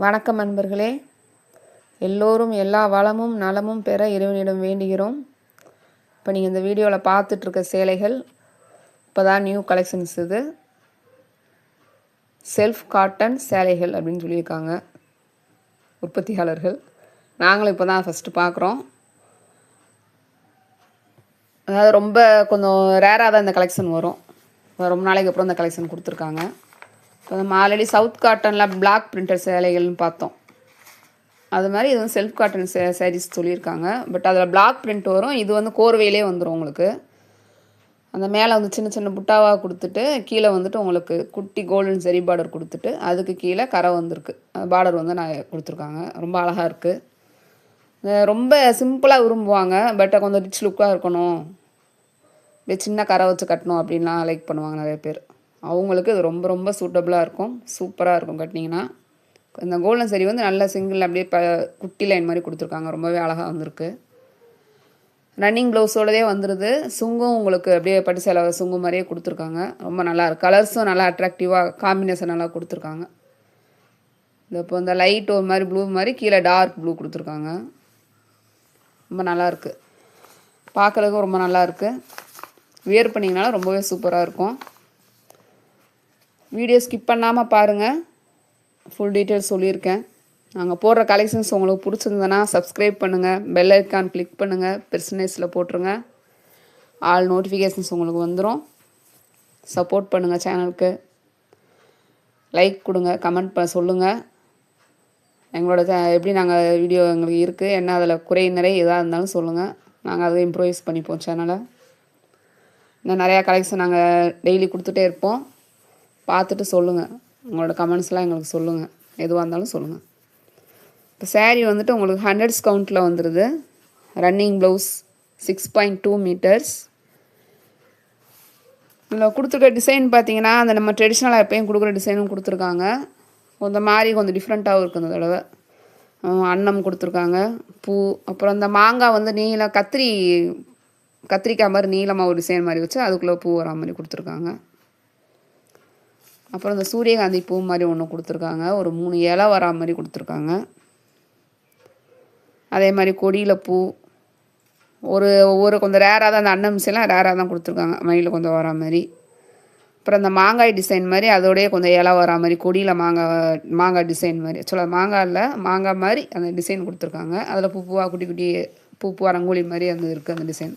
வணக்கம் நண்பர்களே, எல்லோரும் எல்லா வளமும் நலமும் பெற இறைவனிடம் வேண்டுகிறோம். இப்போ நீங்கள் இந்த வீடியோவில் பார்த்துட்ருக்க சேலைகள் இப்போ தான் நியூ கலெக்ஷன்ஸ். இது செல்ஃப் காட்டன் சேலைகள் அப்படின்னு சொல்லியிருக்காங்க உற்பத்தியாளர்கள். நாங்களும் இப்போ தான் ஃபஸ்ட்டு பார்க்குறோம். அதாவது ரொம்ப கொஞ்சம் ரேராக தான் இந்த கலெக்ஷன் வரும். ரொம்ப நாளைக்கு அப்புறம் இந்த கலெக்ஷன் கொடுத்துருக்காங்க. இப்போ நம்ம ஆல்ரெடி சவுத் காட்டனில் பிளாக் பிரிண்டட் சேலைகள்னு பார்த்தோம். அது மாதிரி இது வந்து செல்ஃப் காட்டன் சாரீஸ் சொல்லியிருக்காங்க. பட் அதில் பிளாக் பிரிண்ட் வரும். இது வந்து கோர்வையிலே வந்துடும் உங்களுக்கு. அந்த மேலே வந்து சின்ன சின்ன புட்டாவாக கொடுத்துட்டு கீழே வந்துட்டு உங்களுக்கு குட்டி கோல்டன் சரி பார்டர் கொடுத்துட்டு அதுக்கு கீழே கரை வந்திருக்கு. பார்டர் வந்து நான் கொடுத்துருக்காங்க. ரொம்ப அழகாக இருக்குது. ரொம்ப சிம்பிளாக விரும்புவாங்க. பட் கொஞ்சம் ரிச் லுக்காக இருக்கணும், சின்ன கரை வச்சு கட்டணும் அப்படின்லாம் லைக் பண்ணுவாங்க நிறைய பேர். அவங்களுக்கு இது ரொம்ப ரொம்ப சூட்டபுளாக இருக்கும். சூப்பராக இருக்கும் கட்டினீங்கன்னா. இந்த கோல்டன் சரி வந்து நல்ல சிங்கிள் அப்படியே குட்டி லைன் மாதிரி கொடுத்துருக்காங்க. ரொம்பவே அழகாக வந்திருக்கு. ரன்னிங் ப்ளவுஸோடதே வந்துடுது. சுங்கும் உங்களுக்கு அப்படியே பட்டு சேலை சுங்கு மாதிரியே கொடுத்துருக்காங்க. ரொம்ப நல்லாயிருக்கு. கலர்ஸும் நல்லா அட்ராக்டிவாக காம்பினேஷன் நல்லா கொடுத்துருக்காங்க. இப்போ இந்த லைட் ஒரு மாதிரி ப்ளூ மாதிரி கீழே டார்க் ப்ளூ கொடுத்துருக்காங்க. ரொம்ப நல்லாயிருக்கு. பார்க்குறதுக்கும் ரொம்ப நல்லாயிருக்கு. வியர் பண்ணிங்கனாலும் ரொம்பவே சூப்பராக இருக்கும். வீடியோ ஸ்கிப் பண்ணாமல் பாருங்கள். ஃபுல் டீட்டெயில்ஸ் சொல்லியிருக்கேன். நாங்கள் போடுற கலெக்ஷன்ஸ் உங்களுக்கு பிடிச்சிருந்ததுன்னா சப்ஸ்கிரைப் பண்ணுங்கள், பெல் ஐக்கான் கிளிக் பண்ணுங்கள், பெர்சனேஜில் போட்டுருங்க. ஆல் நோட்டிஃபிகேஷன்ஸ் உங்களுக்கு வந்துடும். சப்போர்ட் பண்ணுங்கள் சேனலுக்கு. லைக் கொடுங்க, கமெண்ட் சொல்லுங்கள். எங்களோட எப்படி நாங்கள் வீடியோ எங்களுக்கு இருக்குது, என்ன அதில் குறை நிறை எதாக இருந்தாலும் சொல்லுங்கள். நாங்கள் அதை இம்ப்ரூவைஸ் பண்ணிப்போம் சேனலை. இன்னும் நிறையா கலெக்ஷன் நாங்கள் டெய்லி கொடுத்துட்டே இருப்போம். பார்த்துட்டு சொல்லுங்கள். உங்களோட கமெண்ட்ஸ்லாம் எங்களுக்கு சொல்லுங்கள். எதுவாக இருந்தாலும் சொல்லுங்கள். இப்போ சாரீ வந்துட்டு உங்களுக்கு 100s கவுண்ட்டில் வந்துடுது. Running blouse 6.2 metres. இதில் கொடுத்துருக்க டிசைன் பார்த்தீங்கன்னா அந்த நம்ம ட்ரெடிஷ்னலாக எப்பயும் கொடுக்குற டிசைனும் கொடுத்துருக்காங்க. கொஞ்சம் மாதிரி கொஞ்சம் டிஃப்ரெண்ட்டாகவும் இருக்குது. இந்த தடவை அன்னம் கொடுத்துருக்காங்க, பூ, அப்புறம் இந்த மாங்காய் வந்து கத்திரிக்காய் மாதிரி நீளமாக ஒரு டிசைன் மாதிரி வச்சு அதுக்குள்ளே பூ வரா மாதிரி கொடுத்துருக்காங்க. அப்புறம் இந்த சூரியகாந்தி பூ மாதிரி ஒன்று கொடுத்துருக்காங்க. ஒரு 3 இலை வரா மாதிரி கொடுத்துருக்காங்க. அதே மாதிரி கொடியில் பூ ஒவ்வொரு கொஞ்சம் ரேராக தான், அந்த அன்னம்செல்லாம் ரேராக தான் கொடுத்துருக்காங்க. மயிலில் கொஞ்சம் வரா மாதிரி. அப்புறம் இந்த மாங்காய் டிசைன் மாதிரி அதோடய கொஞ்சம் இலை வரா மாதிரி கொடியில் மாங்காய் டிசைன் மாதிரி. ஆக்சுவலாக மாங்காய் மாதிரி அந்த டிசைன் கொடுத்துருக்காங்க. அதில் பூவாக குட்டி குட்டி பூ ரங்கோலி மாதிரி அந்த இருக்குது அந்த டிசைன்.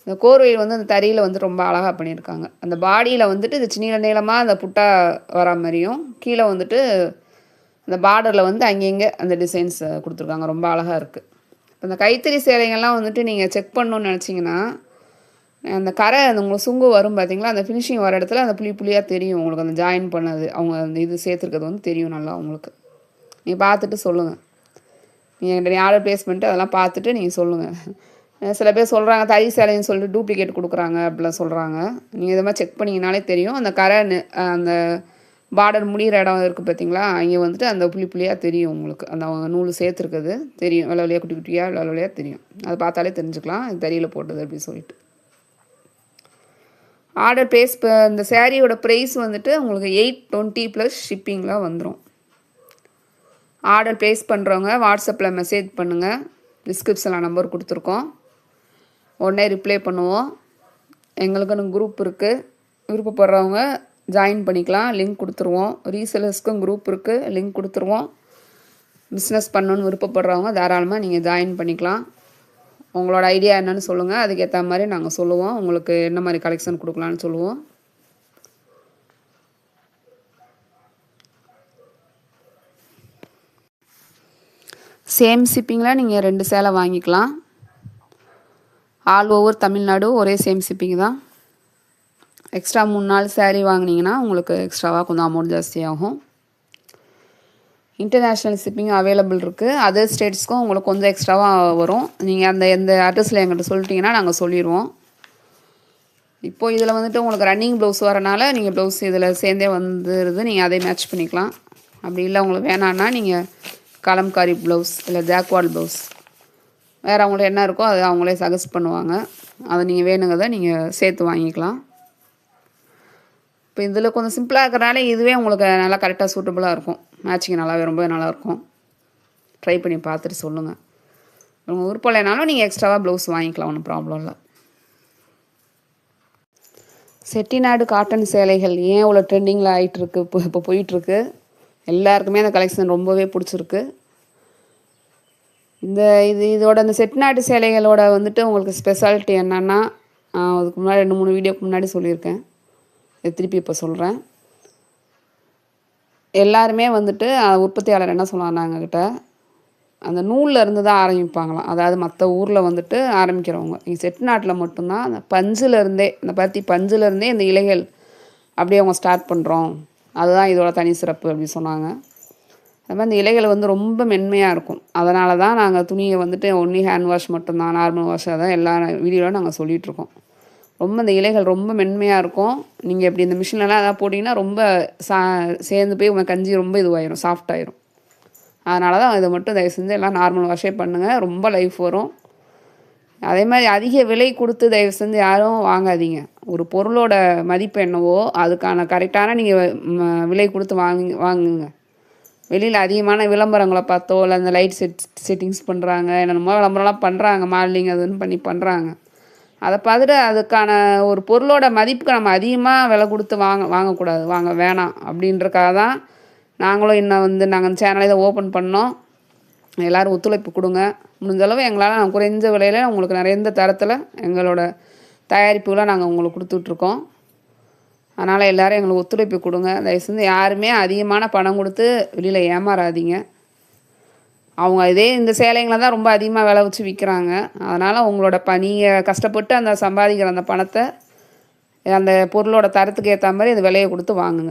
இந்த கோர்வையில் வந்து அந்த தறியில் வந்து ரொம்ப அழகாக பண்ணியிருக்காங்க. அந்த பாடியில் வந்துட்டு இது நீளமாக அந்த புட்டா வரா மாதிரியும் கீழே வந்துட்டு அந்த பார்டரில் வந்து அங்கங்கே அந்த டிசைன்ஸ் கொடுத்துருக்காங்க. ரொம்ப அழகாக இருக்குது. இப்போ இந்த கைத்தறி சேலைகள்லாம் வந்துட்டு நீங்கள் செக் பண்ணணுன்னு நினச்சிங்கன்னா அந்த கரை அந்த உங்களுக்கு சுங்கு வரும் பார்த்தீங்களா, அந்த ஃபினிஷிங் வர இடத்துல அந்த புளியாக தெரியும் உங்களுக்கு. அந்த ஜாயின் பண்ணது அவங்க அந்த இது சேர்த்துருக்கிறது வந்து தெரியும் நல்லா உங்களுக்கு. நீங்கள் பார்த்துட்டு சொல்லுங்கள். நீங்கள் ஆர்டர் ப்ளேஸ் பண்ணிட்டு அதெல்லாம் பார்த்துட்டு நீங்கள் சொல்லுங்கள். சில பேர் சொல்கிறாங்க தறி சேலைன்னு சொல்லிட்டு டூப்ளிகேட் கொடுக்குறாங்க அப்படிலாம் சொல்கிறாங்க. நீங்கள் இதை மாதிரி செக் பண்ணிங்கனாலே தெரியும். அந்த கரை அந்த பார்டர் முடிகிற இடம் இருக்குது பார்த்தீங்களா, அங்கே வந்துட்டு அந்த புளியாக தெரியும் உங்களுக்கு. அந்த நூல் சேர்த்துருக்குது தெரியும். வெள்ளை வெள்ளையாக குட்டி குட்டியாக வெள்ளை வெள்ளையாக தெரியும். அதை பார்த்தாலே தெரிஞ்சுக்கலாம் இது தறியில் போட்டது அப்படின்னு சொல்லிட்டு. ஆர்டர் ப்ளேஸ் இந்த சேரீயோட ப்ரைஸ் வந்துட்டு உங்களுக்கு 820 ப்ளஸ் ஷிப்பிங்கில் வந்துடும். ஆர்டர் ப்ளேஸ் பண்ணுறவங்க வாட்ஸ்அப்பில் மெசேஜ் பண்ணுங்கள். டிஸ்கிரிப்ஷனில் நம்பர் கொடுத்துருக்கோம். உடனே ரிப்ளை பண்ணுவோம். எங்களுக்குன்னு குரூப் இருக்குது. விருப்பப்படுறவங்க ஜாயின் பண்ணிக்கலாம். லிங்க் கொடுத்துருவோம். ரீசெலர்ஸ்க்கும் குரூப் இருக்குது, லிங்க் கொடுத்துருவோம். பிஸ்னஸ் பண்ணணுன்னு விருப்பப்படுறவங்க தாராளமாக நீங்கள் ஜாயின் பண்ணிக்கலாம். உங்களோட ஐடியா என்னென்னு சொல்லுங்கள். அதுக்கேற்ற மாதிரி நாங்கள் சொல்லுவோம். உங்களுக்கு என்ன மாதிரி கலெக்ஷன் கொடுக்கலான்னு சொல்லுவோம். சேம் ஷிப்பிங்கில் நீங்கள் 2 சேலை வாங்கிக்கலாம். ஆல் ஓவர் தமிழ்நாடு ஒரே சேம் ஷிப்பிங் தான். எக்ஸ்ட்ரா 3 நாள் சேரீ வாங்கினீங்கன்னா உங்களுக்கு எக்ஸ்ட்ராவாக கொஞ்சம் அமௌண்ட் ஜாஸ்தியாகும். இன்டர்நேஷ்னல் ஷிப்பிங் அவைலபிள் இருக்குது. அதர் ஸ்டேட்ஸ்க்கும் உங்களுக்கு கொஞ்சம் எக்ஸ்ட்ராவாக வரும். நீங்கள் எந்த அட்ரஸில் எங்கிட்ட சொல்லிட்டீங்கன்னா நாங்கள் சொல்லிடுவோம். இப்போது இதில் வந்துட்டு உங்களுக்கு ரன்னிங் ப்ளவுஸ் வரனால நீங்கள் ப்ளவுஸ் இதில் சேர்ந்தே வந்துடுது. நீங்கள் அதை மேட்ச் பண்ணிக்கலாம். அப்படி இல்லை உங்களுக்கு வேணான்னா நீங்கள் கலம்காரி ப்ளவுஸ் இல்லை ஜாக்வால் ப்ளவுஸ் வேறு அவங்கள்ட்ட என்ன இருக்கோ அதை அவங்களே சஜஸ்ட் பண்ணுவாங்க. அதை நீங்கள் வேணுங்கிறத நீங்கள் சேர்த்து வாங்கிக்கலாம். இப்போ இதில் கொஞ்சம் சிம்பிளாக இருக்கிறனால இதுவே உங்களுக்கு நல்லா கரெக்டாக சூட்டபுளாக இருக்கும். மேட்சிங் நல்லாவே ரொம்ப நல்லாயிருக்கும். ட்ரை பண்ணி பார்த்துட்டு சொல்லுங்கள். உங்கள் விருப்பம் இல்லைனாலும் நீங்கள் எக்ஸ்ட்ராவாக ப்ளவுஸ் வாங்கிக்கலாம், ஒன்றும் ப்ராப்ளம் இல்லை. செட்டிநாடு காட்டன் சேலைகள் ஏன் இவ்வளோ ட்ரெண்டிங்கில் ஆகிட்டுருக்கு, இப்போ போயிட்டுருக்கு. எல்லாருக்குமே அந்த கலெக்ஷன் ரொம்பவே பிடிச்சிருக்கு. இதோட அந்த செட்டிநாடு சேலைகளோட வந்துட்டு உங்களுக்கு ஸ்பெஷாலிட்டி என்னென்னா, அதுக்கு முன்னாடி 2-3 வீடியோக்கு முன்னாடி சொல்லியிருக்கேன். திருப்பி இப்போ சொல்கிறேன். எல்லாருமே வந்துட்டு உற்பத்தியாளர் என்ன சொன்னாங்க எங்ககிட்ட, அந்த நூலில் இருந்து தான் ஆரம்பிப்பாங்களாம். அதாவது மற்ற ஊரில் வந்துட்டு ஆரம்பிக்கிறவங்க, இங்கே செட்டிநாட்டில் மட்டும்தான் அந்த பஞ்சுலேருந்தே, இந்த பருத்தி பஞ்சுலேருந்தே இந்த இலைகள் அப்படியே அவங்க ஸ்டார்ட் பண்ணுறோம். அதுதான் இதோட தனி சிறப்பு அப்படின்னு சொன்னாங்க. அது மாதிரி இந்த இலைகள் வந்து ரொம்ப மென்மையாக இருக்கும். அதனால தான் நாங்கள் துணியை வந்துட்டு ஒன்லி ஹேண்ட் வாஷ் மட்டும்தான், நார்மல் வாஷ் தான் எல்லா வீடியோவில் நாங்கள் சொல்லிகிட்ருக்கோம். ரொம்ப இந்த இலைகள் ரொம்ப மென்மையாக இருக்கும். நீங்கள் இப்படி இந்த மிஷின்லலாம் எதாவது போட்டிங்கன்னா ரொம்ப சேர்ந்து போய் உங்கள் கஞ்சி ரொம்ப இதுவாயிரும், சாஃப்டாயிரும். அதனால தான் இதை மட்டும் தயவு செஞ்சு எல்லாம் நார்மல் வாஷே பண்ணுங்கள், ரொம்ப லைஃப் வரும். அதே மாதிரி அதிக விலை கொடுத்து தயவு செஞ்சு யாரும் வாங்காதீங்க. ஒரு பொருளோட மதிப்பு என்னவோ அதுக்கான கரெக்டான நீங்கள் விலை கொடுத்து வாங்குங்க. வெளியில் அதிகமான விளம்பரங்களை பார்த்தோ, இல்லை அந்த லைட் செட்டிங்ஸ் பண்ணுறாங்க, என்னென்னமோ விளம்பரம்லாம் பண்ணுறாங்க, மாடலிங் அதுன்னு பண்ணி பண்ணுறாங்க. அதை பார்த்துட்டு அதுக்கான ஒரு பொருளோட மதிப்புக்கு நம்ம அதிகமாக விலை கொடுத்து வாங்கக்கூடாது, வாங்க வேணாம். அப்படின்றக்காக தான் நாங்களும் இன்னும் நாங்கள் சேனலை இதை ஓப்பன் பண்ணோம். எல்லோரும் ஒத்துழைப்பு கொடுங்க. முடிஞ்சளவு எங்களால் குறைஞ்ச விலையில் உங்களுக்கு நிறைந்த தரத்தில் எங்களோட தயாரிப்புகளை நாங்கள் உங்களுக்கு கொடுத்துட்ருக்கோம். அதனால் எல்லோரும் எங்களுக்கு ஒத்துழைப்பு கொடுங்க. தயவு செஞ்சு யாருமே அதிகமான பணம் கொடுத்து வெளியில் ஏமாறாதீங்க. அவங்க இந்த சேலைங்களை தான் ரொம்ப அதிகமாக விலை வச்சு விற்கிறாங்க. அதனால் உங்களோட நீங்கள் கஷ்டப்பட்டு அந்த சம்பாதிக்கிற அந்த பணத்தை அந்த பொருளோட தரத்துக்கு ஏற்ற மாதிரி அந்த விலையை கொடுத்து வாங்குங்க.